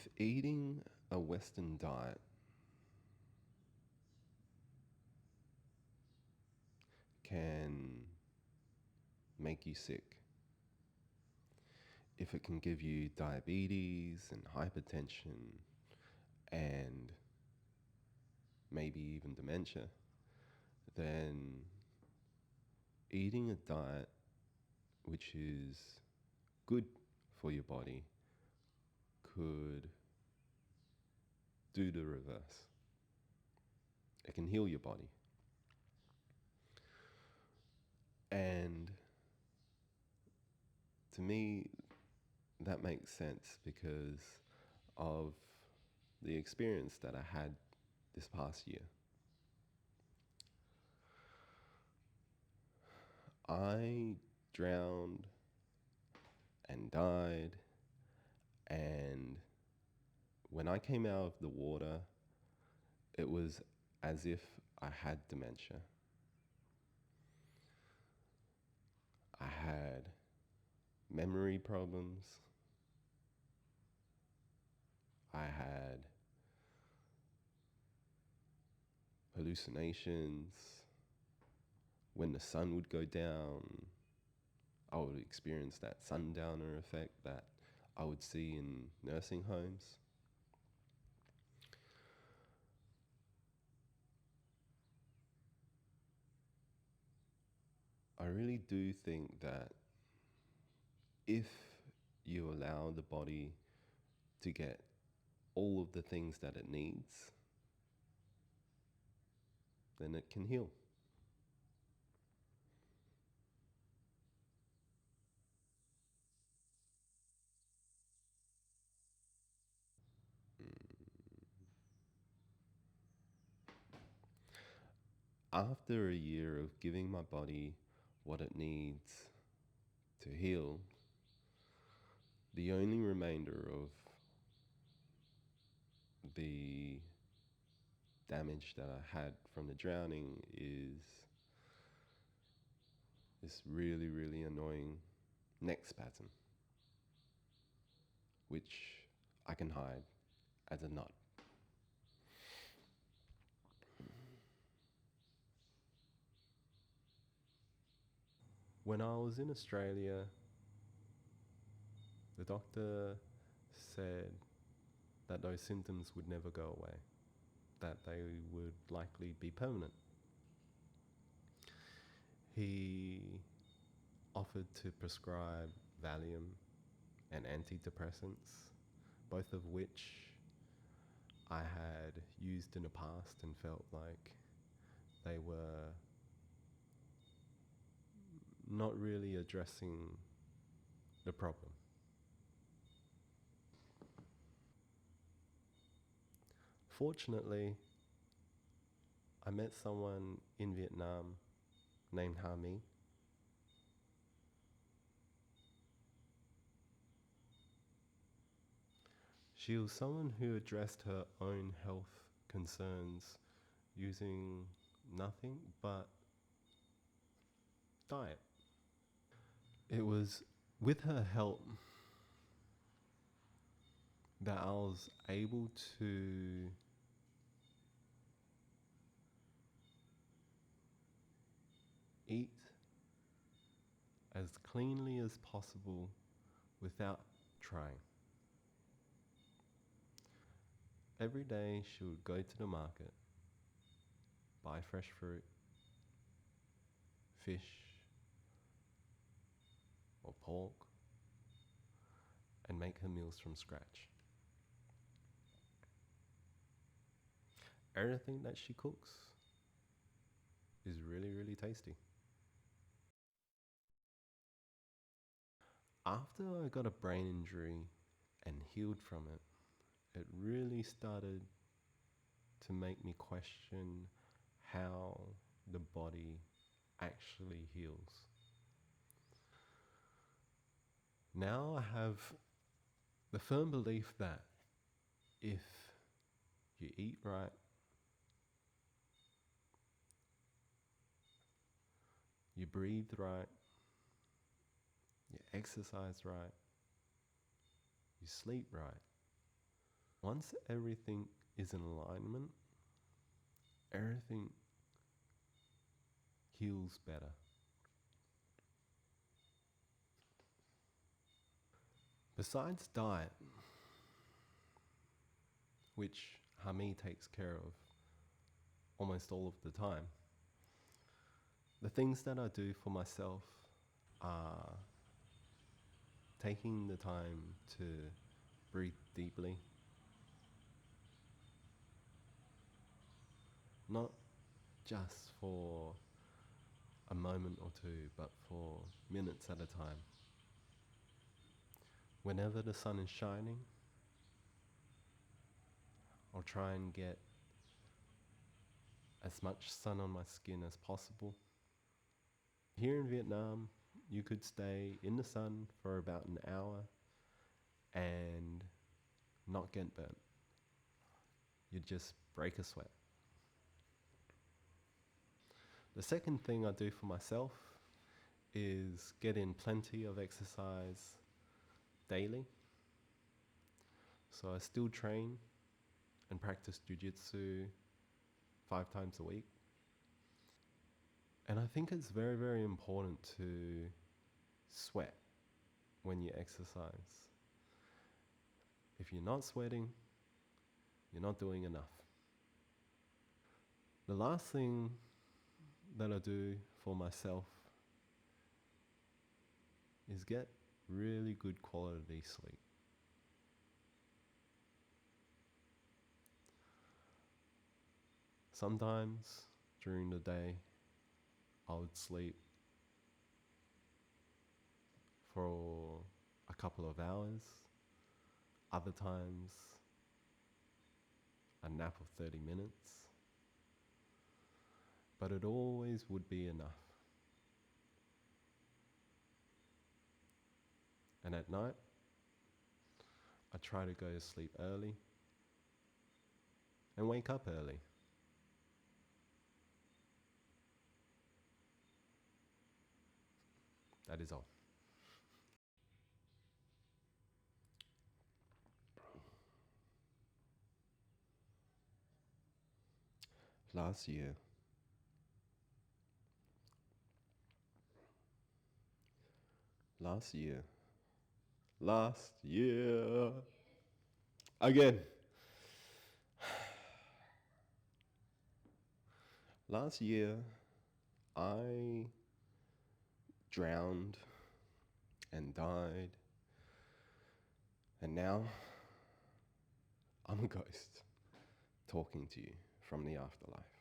If eating a Western diet can make you sick, if it can give you diabetes and hypertension and maybe even dementia, then eating a diet which is good for your body could do the reverse. It can heal your body. And to me, that makes sense because of the experience that I had this past year. I drowned and died, and when I came out of the water, it was as if I had dementia. I had memory problems. I had hallucinations. When the sun would go down, I would experience that sundowner effect that I would see in nursing homes. I really do think that if you allow the body to get all of the things that it needs, then it can heal. After a year of giving my body what it needs to heal, the only remainder of the damage that I had from the drowning is this really, really annoying neck spasm, which I can hide as a nut. When I was in Australia, the doctor said that those symptoms would never go away, that they would likely be permanent. He offered to prescribe Valium and antidepressants, both of which I had used in the past and felt like they were not really addressing the problem. Fortunately, I met someone in Vietnam named Hami. She was someone who addressed her own health concerns using nothing but diet. It was with her help that I was able to eat as cleanly as possible without trying. Every day she would go to the market, buy fresh fruit, fish, or pork, and make her meals from scratch. Everything that she cooks is really, really tasty. After I got a brain injury and healed from it, it really started to make me question how the body actually heals. Now I have the firm belief that if you eat right, you breathe right, you exercise right, you sleep right, Once everything is in alignment, everything heals better. Besides diet, which Hami takes care of almost all of the time, the things that I do for myself are taking the time to breathe deeply, not just for a moment or two, but for minutes at a time. Whenever the sun is shining, I'll try and get as much sun on my skin as possible. Here in Vietnam, you could stay in the sun for about an hour and not get burnt. You'd just break a sweat. The second thing I do for myself is get in plenty of exercise daily. So I still train and practice jujitsu 5 times a week. And I think it's very, very important to sweat when you exercise. If you're not sweating, you're not doing enough. The last thing that I do for myself is get really good quality sleep. Sometimes during the day, I would sleep for a couple of hours. Other times, a nap of 30 minutes. But it always would be enough. And at night, I try to go to sleep early and wake up early. That is all. Last year, last year, last year, again. Last year, I drowned and died, and now I'm a ghost talking to you from the afterlife.